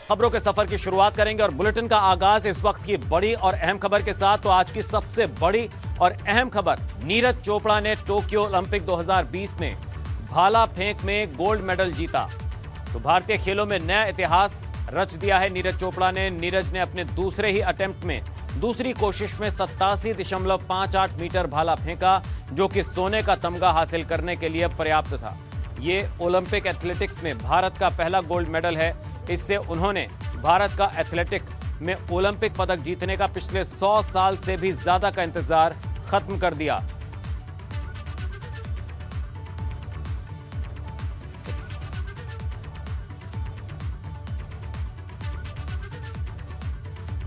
खबरों के सफर की शुरुआत करेंगे और बुलेटिन का आगाज इस वक्त की बड़ी और अहम खबर के साथ। तो आज की सबसे बड़ी और अहम खबर, नीरज चोपड़ा ने टोक्यो ओलंपिक 2020 में भाला फेंक में गोल्ड मेडल जीता। तो भारतीय खेलों में नया इतिहास रच दिया है नीरज चोपड़ा ने। नीरज ने अपने दूसरे ही अटेम्प्ट में, दूसरी कोशिश में 87.58 मीटर भाला फेंका, जो कि सोने का तमगा हासिल करने के लिए पर्याप्त था। ये ओलंपिक एथलेटिक्स में भारत का पहला गोल्ड मेडल है। इससे उन्होंने भारत का एथलेटिक में ओलंपिक पदक जीतने का पिछले 100 साल से भी ज्यादा का इंतजार खत्म कर दिया।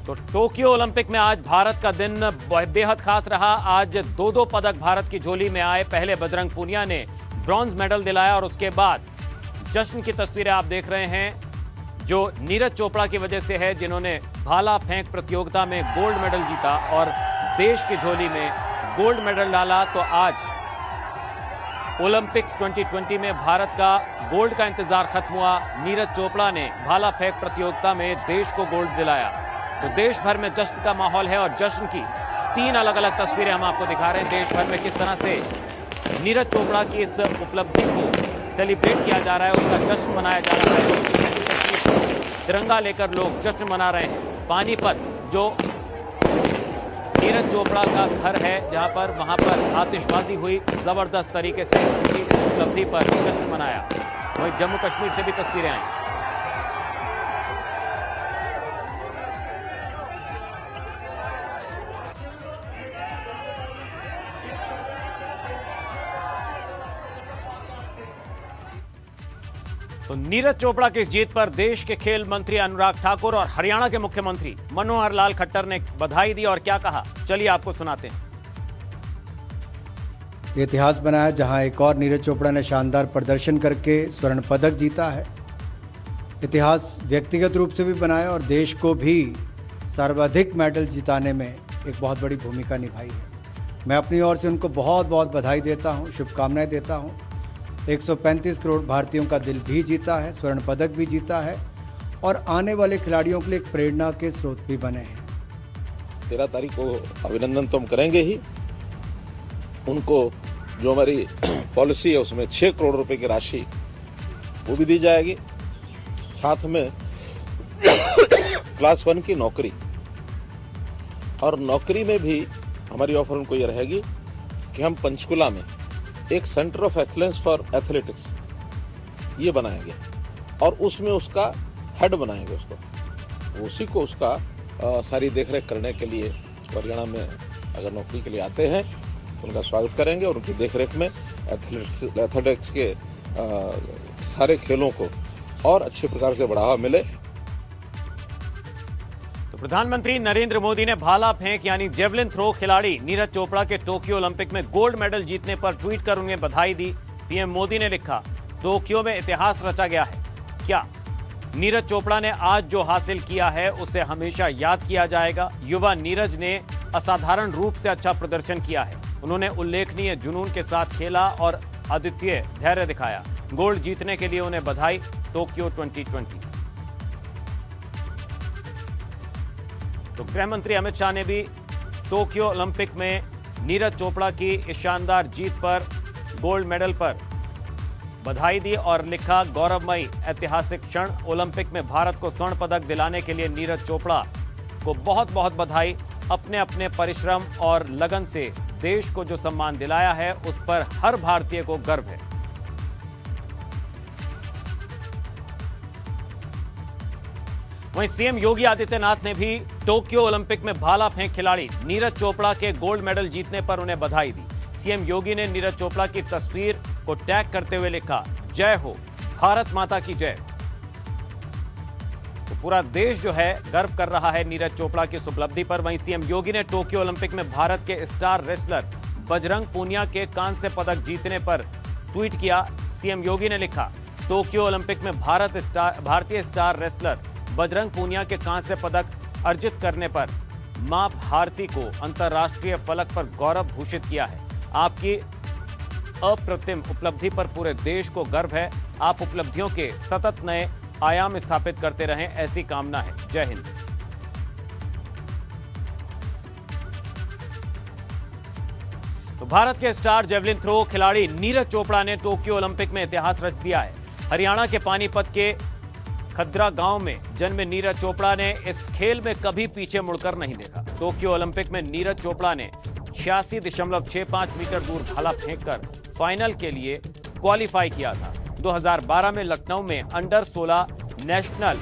तो टोक्यो ओलंपिक में आज भारत का दिन बेहद खास रहा। आज दो पदक भारत की झोली में आए। पहले बजरंग पूनिया ने ब्रॉन्ज मेडल दिलाया और उसके बाद जश्न की तस्वीरें आप देख रहे हैं, जो नीरज चोपड़ा की वजह से है, जिन्होंने भाला फेंक प्रतियोगिता में गोल्ड मेडल जीता और देश की झोली में गोल्ड मेडल डाला। तो आज ओलंपिक्स 2020 में भारत का गोल्ड का इंतजार खत्म हुआ। नीरज चोपड़ा ने भाला फेंक प्रतियोगिता में देश को गोल्ड दिलाया। तो देश भर में जश्न का माहौल है और जश्न की 3 अलग अलग तस्वीरें हम आपको दिखा रहे हैं। देश भर में किस तरह से नीरज चोपड़ा की इस उपलब्धि को सेलिब्रेट किया जा रहा है, उसका जश्न मनाया जा रहा है। तिरंगा लेकर लोग जश्न मना रहे हैं। पानीपत, जो नीरज चोपड़ा का घर है, जहां पर वहां पर आतिशबाजी हुई, जबरदस्त तरीके से उनकी उपलब्धि पर जश्न मनाया। वहीं जम्मू कश्मीर से भी तस्वीरें आई। तो नीरज चोपड़ा की इस जीत पर देश के खेल मंत्री अनुराग ठाकुर और हरियाणा के मुख्यमंत्री मनोहर लाल खट्टर ने बधाई दी और क्या कहा, चलिए आपको सुनाते हैं। इतिहास बनाया, जहां एक और नीरज चोपड़ा ने शानदार प्रदर्शन करके स्वर्ण पदक जीता है। इतिहास व्यक्तिगत रूप से भी बनाया और देश को भी सर्वाधिक मेडल जिताने में एक बहुत बड़ी भूमिका निभाई है। मैं अपनी ओर से उनको बहुत बहुत बधाई देता हूं, शुभकामनाएं देता हूं। 135 करोड़ भारतीयों का दिल भी जीता है, स्वर्ण पदक भी जीता है और आने वाले खिलाड़ियों के लिए एक प्रेरणा के स्रोत भी बने हैं। 13 तारीख को अभिनंदन तो हम करेंगे ही। उनको जो हमारी पॉलिसी है उसमें 6 करोड़ रुपए की राशि वो भी दी जाएगी। साथ में क्लास 1 की नौकरी, और नौकरी में भी हमारी ऑफर उनको ये रहेगी कि हम पंचकुला में एक centre of excellence for athletics ये बनाएंगे और उसमें उसका हेड बनाएंगे उसको, उसी को उसका सारी देखरेख करने के लिए हरियाणा में अगर नौकरी के लिए आते हैं उनका स्वागत करेंगे और उनकी देखरेख में एथलेटिक्स के सारे खेलों को और अच्छे प्रकार से बढ़ावा मिले। प्रधानमंत्री नरेंद्र मोदी ने भाला फेंक यानी जेवलिन थ्रो खिलाड़ी नीरज चोपड़ा के टोक्यो ओलंपिक में गोल्ड मेडल जीतने पर ट्वीट कर उन्हें बधाई दी। पीएम मोदी ने लिखा, टोक्यो में इतिहास रचा गया है। क्या नीरज चोपड़ा ने आज जो हासिल किया है उसे हमेशा याद किया जाएगा। युवा नीरज ने असाधारण रूप से अच्छा प्रदर्शन किया है। उन्होंने उल्लेखनीय जुनून के साथ खेला और अद्वितीय धैर्य दिखाया। गोल्ड जीतने के लिए उन्हें बधाई। टोक्यो 2020। तो गृह मंत्री अमित शाह ने भी टोक्यो ओलंपिक में नीरज चोपड़ा की इस शानदार जीत पर, गोल्ड मेडल पर बधाई दी और लिखा, गौरवमयी ऐतिहासिक क्षण। ओलंपिक में भारत को स्वर्ण पदक दिलाने के लिए नीरज चोपड़ा को बहुत बहुत बधाई। अपने अपने परिश्रम और लगन से देश को जो सम्मान दिलाया है उस पर हर भारतीय को गर्व है। वहीं सीएम योगी आदित्यनाथ ने भी टोक्यो ओलंपिक में भाला फेंक खिलाड़ी नीरज चोपड़ा के गोल्ड मेडल जीतने पर उन्हें बधाई दी। सीएम योगी ने नीरज चोपड़ा की तस्वीर को टैग करते हुए लिखा, जय हो, भारत माता की जय। तो पूरा देश जो है गर्व कर रहा है नीरज चोपड़ा की इस उपलब्धि पर। वहीं सीएम योगी ने टोक्यो ओलंपिक में भारत के स्टार रेसलर बजरंग पूनिया के कांस्य पदक जीतने पर ट्वीट किया। सीएम योगी ने लिखा, टोक्यो ओलंपिक में भारतीय स्टार रेसलर बजरंग पूनिया के कांस्य पदक अर्जित करने पर मां भारती को अंतर्राष्ट्रीय फलक पर गौरव भूषित किया है। आपकी अप्रतिम उपलब्धि पर पूरे देश को गर्व है। आप उपलब्धियों के सतत नए आयाम स्थापित करते रहें, ऐसी कामना है। जय हिंद। तो भारत के स्टार जेवलिन थ्रो खिलाड़ी नीरज चोपड़ा ने टोक्यो ओलंपिक में इतिहास रच दिया है। हरियाणा के पानीपत के खद्रा गांव में जन्मे नीरज चोपड़ा ने इस खेल में कभी पीछे मुड़कर नहीं देखा। टोक्यो ओलंपिक में नीरज चोपड़ा ने 86.65 मीटर दूर भाला फेंककर फाइनल के लिए क्वालिफाई किया था। 2012 में लखनऊ में अंडर 16 नेशनल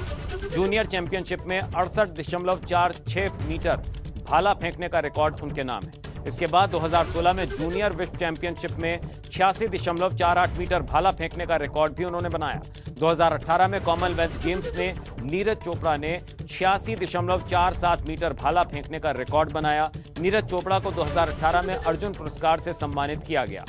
जूनियर चैंपियनशिप में 68.46 मीटर भाला फेंकने का रिकॉर्ड उनके नाम है। इसके बाद 2016 में जूनियर विश्व चैंपियनशिप में 86.48 मीटर भाला फेंकने का रिकॉर्ड भी उन्होंने बनाया। 2018 में कॉमनवेल्थ गेम्स में नीरज चोपड़ा ने 86.47 मीटर भाला फेंकने का रिकॉर्ड बनाया। नीरज चोपड़ा को 2018 में अर्जुन पुरस्कार से सम्मानित किया गया।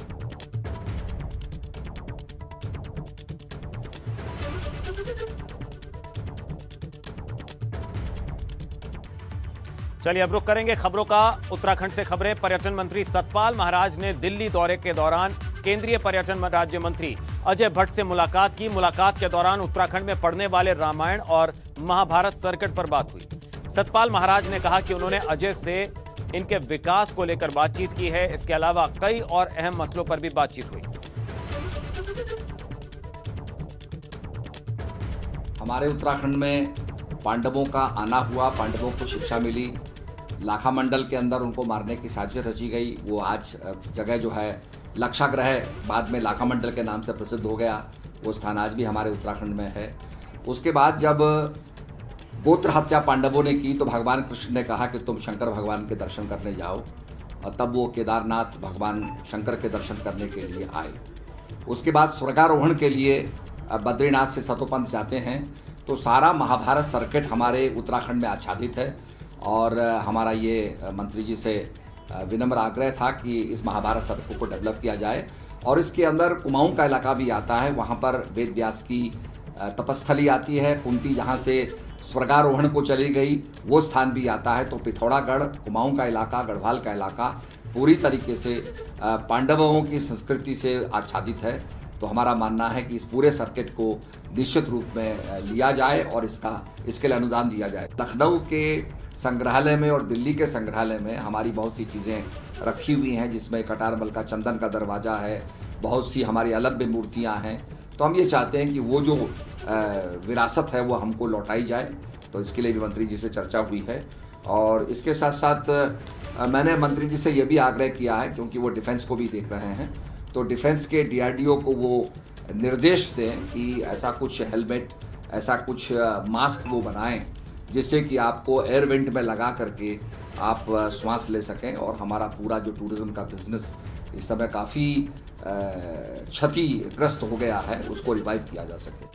चलिए अब रुख करेंगे खबरों का। उत्तराखंड से खबरें। पर्यटन मंत्री सतपाल महाराज ने दिल्ली दौरे के दौरान केंद्रीय पर्यटन राज्य मंत्री अजय भट्ट से मुलाकात की। मुलाकात के दौरान उत्तराखंड में पड़ने वाले रामायण और महाभारत सर्किट पर बात हुई। सतपाल महाराज ने कहा कि उन्होंने अजय से इनके विकास को लेकर बातचीत की है। इसके अलावा कई और अहम मसलों पर भी बातचीत हुई। हमारे उत्तराखंड में पांडवों का आना हुआ, पांडवों को शिक्षा मिली, लाखा मंडल के अंदर उनको मारने की साजिश रची गई। वो आज जगह जो है लक्षाग्रह बाद में लाखा मंडल के नाम से प्रसिद्ध हो गया, वो स्थान आज भी हमारे उत्तराखंड में है। उसके बाद जब गोत्र हत्या पांडवों ने की तो भगवान कृष्ण ने कहा कि तुम शंकर भगवान के दर्शन करने जाओ, और तब वो केदारनाथ भगवान शंकर के दर्शन करने के लिए आए। उसके बाद स्वर्गारोहण के लिए बद्रीनाथ से सतोपंथ जाते हैं। तो सारा महाभारत सर्किट हमारे उत्तराखंड में आच्छादित है, और हमारा ये मंत्री जी से विनम्र आग्रह था कि इस महाभारत सर्किट को डेवलप किया जाए। और इसके अंदर कुमाऊं का इलाका भी आता है, वहाँ पर वेद व्यास की तपस्थली आती है। कुंती जहाँ से स्वर्गारोहण को चली गई वो स्थान भी आता है। तो पिथौरागढ़, कुमाऊं का इलाका, गढ़वाल का इलाका पूरी तरीके से पांडवों की संस्कृति से आच्छादित है। तो हमारा मानना है कि इस पूरे सर्किट को निश्चित रूप में लिया जाए और इसके लिए अनुदान दिया जाए। लखनऊ के संग्रहालय में और दिल्ली के संग्रहालय में हमारी बहुत सी चीज़ें रखी हुई हैं, जिसमें कटारमल का चंदन का दरवाज़ा है, बहुत सी हमारी अलभ्य मूर्तियाँ हैं। तो हम ये चाहते हैं कि वो जो विरासत है वो हमको लौटाई जाए। तो इसके लिए भी मंत्री जी से चर्चा हुई है। और इसके साथ साथ मैंने मंत्री जी से ये भी आग्रह किया है, क्योंकि वो डिफेंस को भी देख रहे हैं, तो डिफेंस के DRDO को वो निर्देश दें कि ऐसा कुछ हेलमेट, ऐसा कुछ मास्क वो बनाएं जिससे कि आपको एयर वेंट में लगा करके आप श्वास ले सकें, और हमारा पूरा जो टूरिज्म का बिजनेस इस समय काफ़ी क्षतिग्रस्त हो गया है उसको रिवाइव किया जा सके।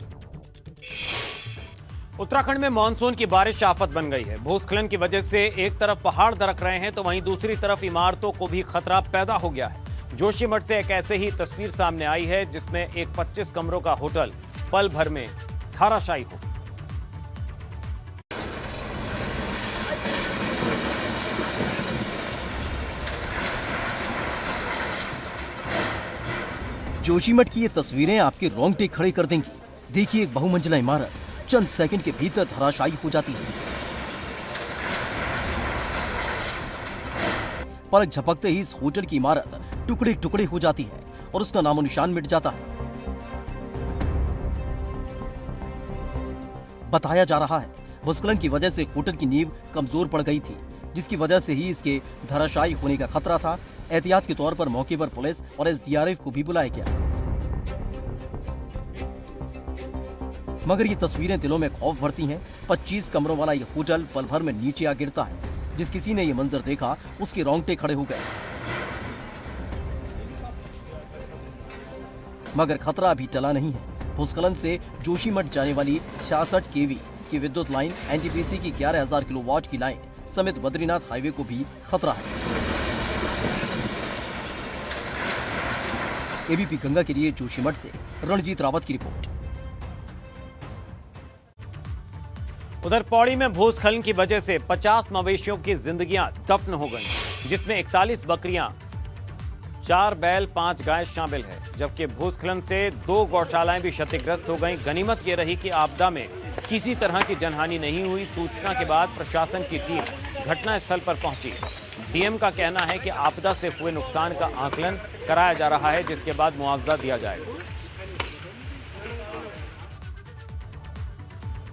उत्तराखंड में मानसून की बारिश आफत बन गई है। भूस्खलन की वजह से एक तरफ पहाड़ दरक रहे हैं तो वहीं दूसरी तरफ इमारतों को भी खतरा पैदा हो गया है। जोशीमठ से एक ऐसे ही तस्वीर सामने आई है जिसमें एक 25 कमरों का होटल पल भर में धराशायी हो। जोशीमठ की ये तस्वीरें आपके रोंगटे खड़े कर देंगी। देखिए, एक बहुमंजिला इमारत चंद सेकंड के भीतर धराशायी हो जाती है। पलक झपकते ही इस होटल की इमारत टुकड़े टुकड़े हो जाती है और उसका नामो निशान मिट जाता है। बताया जा रहा है भूस्खलन की वजह से होटल की नींव कमजोर पड़ गई थी, जिसकी वजह से ही इसके धराशायी होने का खतरा था। एहतियात के तौर पर मौके पर पुलिस और SDRF को भी बुलाया गया, मगर ये तस्वीरें दिलों में खौफ भरती हैं। 25 कमरों वाला ये होटल पल भर में नीचे आ गिरता है। जिस किसी ने ये मंजर देखा उसके रोंगटे खड़े हो गए। मगर खतरा अभी टला नहीं है। भूस्खलन से जोशीमठ जाने वाली 66 kV की विद्युत लाइन, NTPC की 11,000 किलोवाट की लाइन समेत बद्रीनाथ हाईवे को भी खतरा है। ABP गंगा के लिए जोशीमठ से रणजीत रावत की रिपोर्ट। उधर पौड़ी में भूस्खलन की वजह से 50 मवेशियों की जिंदगियां दफन हो गईं, जिसमें 41 बकरियां 4 बैल 5 गाय शामिल है, जबकि भूस्खलन से 2 गौशालाएं भी क्षतिग्रस्त हो गईं। गनीमत ये रही कि आपदा में किसी तरह की जनहानि नहीं हुई। सूचना के बाद प्रशासन की टीम घटनास्थल पर पहुंची। डीएम का कहना है कि आपदा से हुए नुकसान का आकलन कराया जा रहा है, जिसके बाद मुआवजा दिया जाएगा।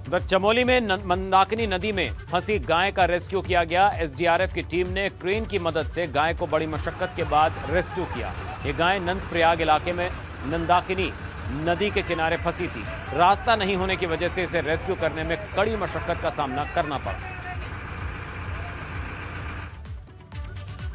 उधर चमोली में मंदाकिनी नदी में फंसी गाय का रेस्क्यू किया गया। एसडीआरएफ की टीम ने क्रेन की मदद से गाय को बड़ी मशक्कत के बाद रेस्क्यू किया। ये गाय नंदप्रयाग इलाके में मंदाकिनी नदी के किनारे फंसी थी। रास्ता नहीं होने की वजह से इसे रेस्क्यू करने में कड़ी मशक्कत का सामना करना पड़ा।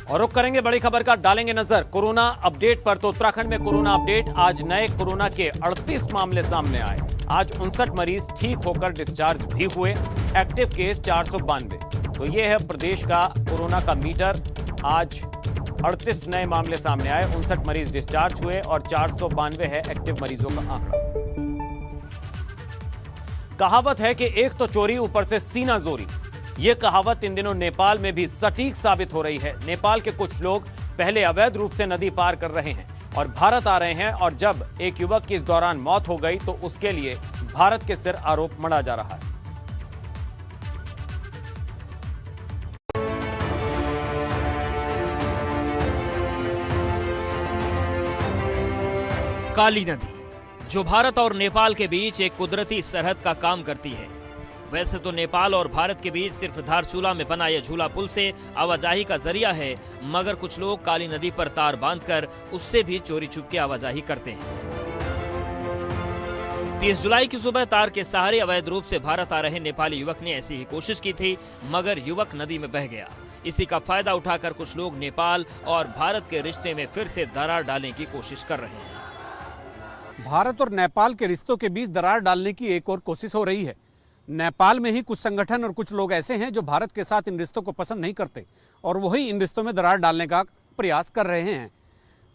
और रुक करेंगे बड़ी खबर का, डालेंगे नजर कोरोना अपडेट पर। तो उत्तराखंड में कोरोना अपडेट, आज नए कोरोना के 38 मामले सामने आए। आज 59 मरीज ठीक होकर डिस्चार्ज भी हुए। Active case 492। तो ये है प्रदेश का कोरोना का मीटर। आज 38 नए मामले सामने आए, 59 मरीज डिस्चार्ज हुए और 492 है एक्टिव मरीजों का आंकड़ा। कहावत है कि एक तो चोरी ऊपर से सीना जोरी। यह कहावत इन दिनों नेपाल में भी सटीक साबित हो रही है। नेपाल के कुछ लोग पहले अवैध रूप से नदी पार कर रहे हैं और भारत आ रहे हैं, और जब एक युवक की इस दौरान मौत हो गई तो उसके लिए भारत के सिर आरोप मढ़ा जा रहा है। काली नदी, जो भारत और नेपाल के बीच एक कुदरती सरहद का काम करती है। वैसे तो नेपाल और भारत के बीच सिर्फ धारचूला में बना यह झूला पुल से आवाजाही का जरिया है, मगर कुछ लोग काली नदी पर तार बांधकर उससे भी चोरी छुपके आवाजाही करते हैं। 30 जुलाई की सुबह तार के सहारे अवैध रूप से भारत आ रहे नेपाली युवक ने ऐसी ही कोशिश की थी, मगर युवक नदी में बह गया। इसी का फायदा उठाकर कुछ लोग नेपाल और भारत के रिश्ते में फिर से दरार डालने की कोशिश कर रहे हैं। भारत और नेपाल के रिश्तों के बीच दरार डालने की एक और कोशिश हो रही है। नेपाल में ही कुछ संगठन और कुछ लोग ऐसे हैं जो भारत के साथ इन रिश्तों को पसंद नहीं करते और वही इन रिश्तों में दरार डालने का प्रयास कर रहे हैं।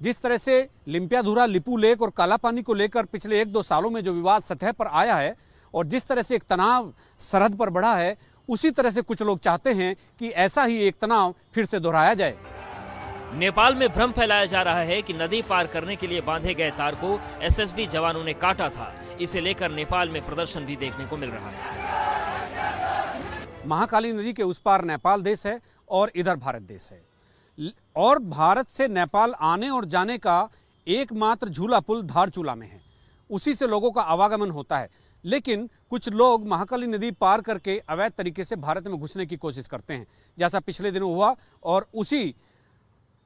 जिस तरह से लिम्पियाधुरा, लिपू लेक और कालापानी को लेकर पिछले 1-2 सालों में जो विवाद सतह पर आया है और जिस तरह से एक तनाव सरहद पर बढ़ा है, उसी तरह से कुछ लोग चाहते हैं कि ऐसा ही एक तनाव फिर से दोहराया जाए। नेपाल में भ्रम फैलाया जा रहा है कि नदी पार करने के लिए बांधे गए तार को एसएसबी जवानों ने काटा था। इसे लेकर नेपाल में प्रदर्शन भी देखने को मिल रहा है। महाकाली नदी के उस पार नेपाल देश है और इधर भारत देश है, और भारत से नेपाल आने और जाने का एकमात्र झूला पुल धारचूला में है। उसी से लोगों का आवागमन होता है। लेकिन कुछ लोग महाकाली नदी पार करके अवैध तरीके से भारत में घुसने की कोशिश करते हैं, जैसा पिछले दिनों हुआ। और उसी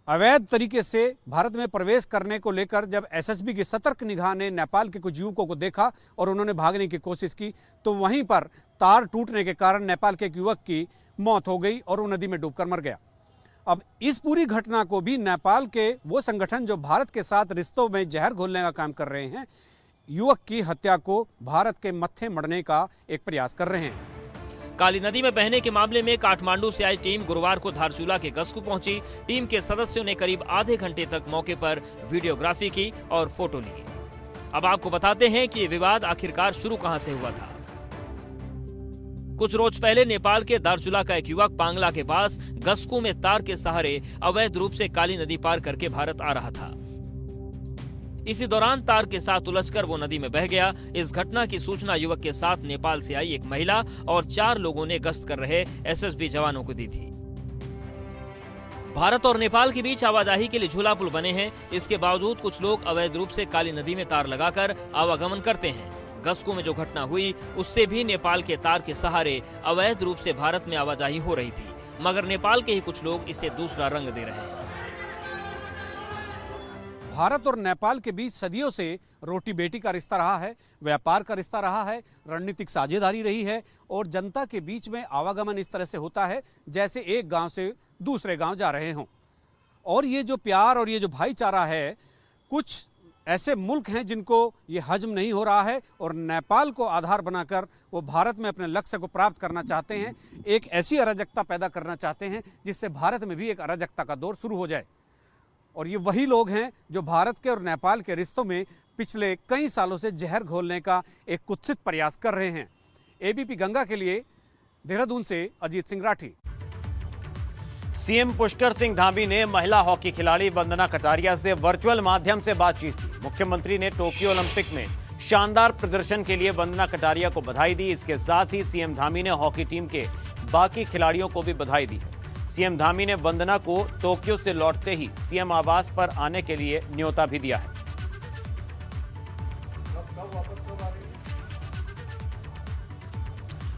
अवैध तरीके से भारत में प्रवेश करने को लेकर जब एसएसबी की सतर्क निगाह ने नेपाल के कुछ युवकों को देखा और उन्होंने भागने की कोशिश की, तो वहीं पर तार टूटने के कारण नेपाल के एक युवक की मौत हो गई और वो नदी में डूबकर मर गया। अब इस पूरी घटना को भी नेपाल के वो संगठन जो भारत के साथ रिश्तों में जहर घोलने का काम कर रहे हैं, युवक की हत्या को भारत के मत्थे मढ़ने का एक प्रयास कर रहे हैं। काली नदी में बहने के मामले में काठमांडू से आई टीम गुरुवार को धारचूला के गस्कू पहुंची। टीम के सदस्यों ने करीब आधे घंटे तक मौके पर वीडियोग्राफी की और फोटो ली। अब आपको बताते हैं कि ये विवाद आखिरकार शुरू कहां से हुआ था। कुछ रोज पहले नेपाल के धारचूला का एक युवक पांगला के पास गस्कू में तार के सहारे अवैध रूप से काली नदी पार करके भारत आ रहा था। इसी दौरान तार के साथ उलझकर वो नदी में बह गया। इस घटना की सूचना युवक के साथ नेपाल से आई एक महिला और 4 लोगों ने गश्त कर रहे एसएसबी जवानों को दी थी। भारत और नेपाल के बीच आवाजाही के लिए झूला पुल बने हैं। इसके बावजूद कुछ लोग अवैध रूप से काली नदी में तार लगाकर आवागमन करते हैं। गस्कू में जो घटना हुई उससे भी नेपाल के तार के सहारे अवैध रूप से भारत में आवाजाही हो रही थी, मगर नेपाल के ही कुछ लोग इसे दूसरा रंग दे रहे हैं। भारत और नेपाल के बीच सदियों से रोटी बेटी का रिश्ता रहा है, व्यापार का रिश्ता रहा है, रणनीतिक साझेदारी रही है और जनता के बीच में आवागमन इस तरह से होता है जैसे एक गांव से दूसरे गांव जा रहे हों। और ये जो प्यार और ये जो भाईचारा है, कुछ ऐसे मुल्क हैं जिनको ये हजम नहीं हो रहा है और नेपाल को आधार बनाकर वो भारत में अपने लक्ष्य को प्राप्त करना चाहते हैं। एक ऐसी अराजकता पैदा करना चाहते हैं जिससे भारत में भी एक अराजकता का दौर शुरू हो जाए। और ये वही लोग हैं जो भारत के और नेपाल के रिश्तों में पिछले कई सालों से जहर घोलने का एक कुत्सित प्रयास कर रहे हैं। एबीपी गंगा के लिए देहरादून से अजीत सिंह राठी। सीएम पुष्कर सिंह धामी ने महिला हॉकी खिलाड़ी वंदना कटारिया से वर्चुअल माध्यम से बातचीत की। मुख्यमंत्री ने टोक्यो ओलंपिक में शानदार प्रदर्शन के लिए वंदना कटारिया को बधाई दी। इसके साथ ही सीएम धामी ने हॉकी टीम के बाकी खिलाड़ियों को भी बधाई दी है। सीएम धामी ने वंदना को टोक्यो से लौटते ही सीएम आवास पर आने के लिए न्योता भी दिया है।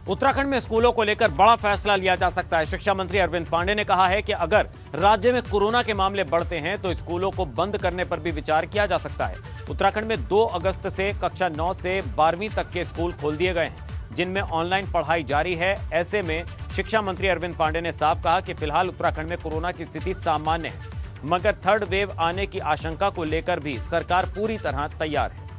उत्तराखंड में स्कूलों को लेकर बड़ा फैसला लिया जा सकता है। शिक्षा मंत्री अरविंद पांडे ने कहा है कि अगर राज्य में कोरोना के मामले बढ़ते हैं तो स्कूलों को बंद करने पर भी विचार किया जा सकता है। उत्तराखंड में 2 अगस्त से कक्षा 9 से 12वीं तक के स्कूल खोल दिए गए हैं, जिनमें ऑनलाइन पढ़ाई जारी है। ऐसे में शिक्षा मंत्री अरविंद पांडे ने साफ कहा कि फिलहाल उत्तराखंड में कोरोना की स्थिति सामान्य है, मगर थर्ड वेव आने की आशंका को लेकर भी सरकार पूरी तरह तैयार है।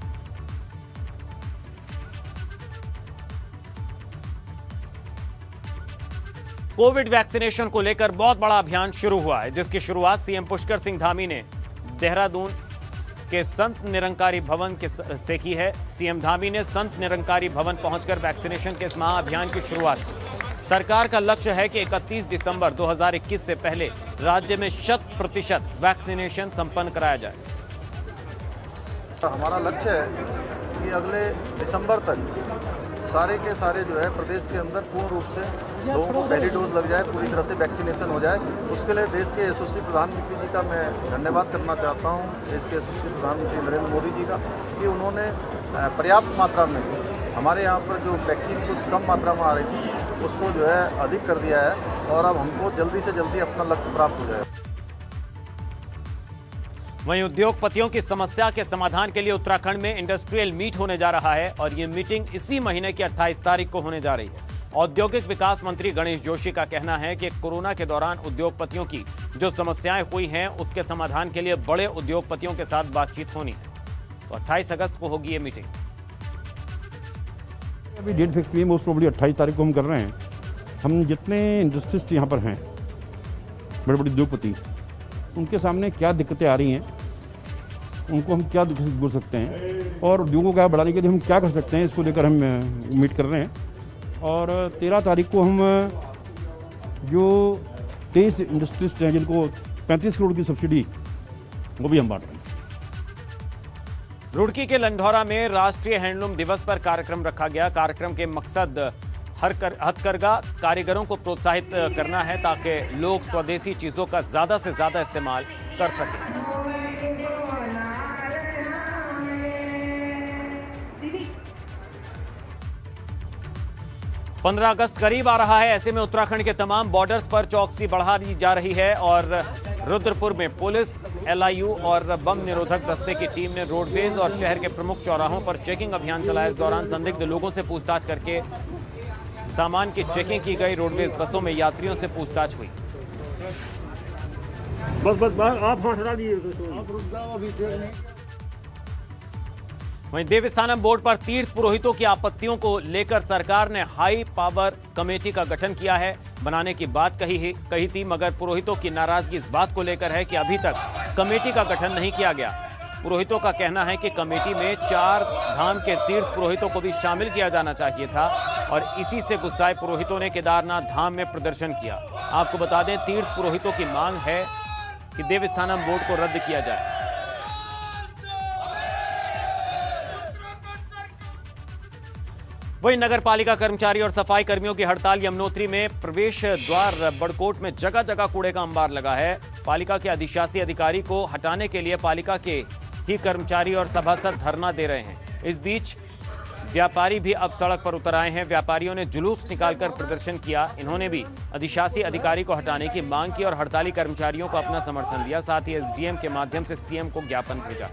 कोविड वैक्सीनेशन को लेकर बहुत बड़ा अभियान शुरू हुआ है, जिसकी शुरुआत सीएम पुष्कर सिंह धामी ने देहरादून के संत निरंकारी भवन से की है। सीएम धामी ने संत निरंकारी भवन पहुंचकर वैक्सीनेशन के इस महाअभियान की शुरुआत की। सरकार का लक्ष्य है कि 31 दिसंबर 2021 से पहले राज्य में 100% वैक्सीनेशन संपन्न कराया जाए। हमारा लक्ष्य है कि अगले दिसंबर तक सारे के सारे जो है प्रदेश के अंदर पूर्ण रूप से लोगों को पहली डोज लग जाए, पूरी तरह से वैक्सीनेशन हो जाए। उसके लिए देश के यशस्वी प्रधानमंत्री जी का मैं धन्यवाद करना चाहता हूं, देश के यशस्वी प्रधानमंत्री नरेंद्र मोदी जी का, कि उन्होंने पर्याप्त मात्रा में हमारे यहाँ पर जो वैक्सीन कुछ कम मात्रा में आ रही थी उसको जो है अधिक कर दिया है और अब हमको जल्दी से जल्दी अपना लक्ष्य प्राप्त हो जाए। वहीं उद्योगपतियों की समस्या के समाधान के लिए उत्तराखंड में इंडस्ट्रियल मीट होने जा रहा है और ये मीटिंग इसी महीने की 28 तारीख को होने जा रही है। औद्योगिक विकास मंत्री गणेश जोशी का कहना है कि कोरोना के दौरान उद्योगपतियों की जो समस्याएं हुई हैं उसके समाधान के लिए बड़े उद्योगपतियों के साथ बातचीत होनी है। तो 28 अगस्त को होगी ये मीटिंग। अभी डेट फिक्स हुई, मोस्ट प्रोबेबली 28 तारीख को हम कर रहे हैं। हम जितने इंडस्ट्रिस्ट यहाँ पर हैं, बड़े बड़े उद्योगपति, उनके सामने क्या दिक्कतें आ रही हैं, उनको हम क्या दिक्कत बोल सकते हैं और उद्योगों का बढ़ाने के लिए हम क्या कर सकते हैं, इसको लेकर हम मीट कर रहे हैं। और 13 तारीख को हम जो 23 इंडस्ट्रिस्ट हैं जिनको 35 करोड़ की सब्सिडी, वो भी हम बांट रहे हैं। रुड़की के लंढौरा में राष्ट्रीय हैंडलूम दिवस पर कार्यक्रम रखा गया। कार्यक्रम के मकसद हथकरघा कारीगरों को प्रोत्साहित करना है ताकि लोग स्वदेशी चीजों का ज्यादा से ज्यादा इस्तेमाल कर सकें। 15 अगस्त करीब आ रहा है, ऐसे में उत्तराखंड के तमाम बॉर्डर्स पर चौकसी बढ़ा दी जा रही है और रुद्रपुर में पुलिस, LIU और बम निरोधक दस्ते की टीम ने रोडवेज और शहर के प्रमुख चौराहों पर चेकिंग अभियान चलाया। इस दौरान संदिग्ध लोगों से पूछताछ करके सामान की चेकिंग की गई। रोडवेज बसों में यात्रियों से पूछताछ हुई। बस आप हटा दीजिए। वहीं देवस्थानम बोर्ड पर तीर्थ पुरोहितों की आपत्तियों को लेकर सरकार ने हाई पावर कमेटी का गठन किया है। बनाने की बात कही थी, मगर पुरोहितों की नाराजगी इस बात को लेकर है कि अभी तक कमेटी का गठन नहीं किया गया। पुरोहितों का कहना है कि कमेटी में 4 धाम के तीर्थ पुरोहितों को भी शामिल किया जाना चाहिए था और इसी से गुस्साए पुरोहितों ने केदारनाथ धाम में प्रदर्शन किया। आपको बता दें, तीर्थ पुरोहितों की मांग है कि देवस्थानम बोर्ड को रद्द किया जाए। वहीं नगर पालिका कर्मचारी और सफाई कर्मियों की हड़ताल। यमुनोत्री में प्रवेश द्वार बड़कोट में जगह जगह कूड़े का अंबार लगा है। पालिका के अधिशासी अधिकारी को हटाने के लिए पालिका के ही कर्मचारी और सभासद धरना दे रहे हैं। इस बीच व्यापारी भी अब सड़क पर उतर आए हैं। व्यापारियों ने जुलूस निकालकर प्रदर्शन किया। इन्होंने भी अधिशासी अधिकारी को हटाने की मांग की और हड़ताली कर्मचारियों को अपना समर्थन दिया। साथ ही SDM के माध्यम से CM को ज्ञापन भेजा।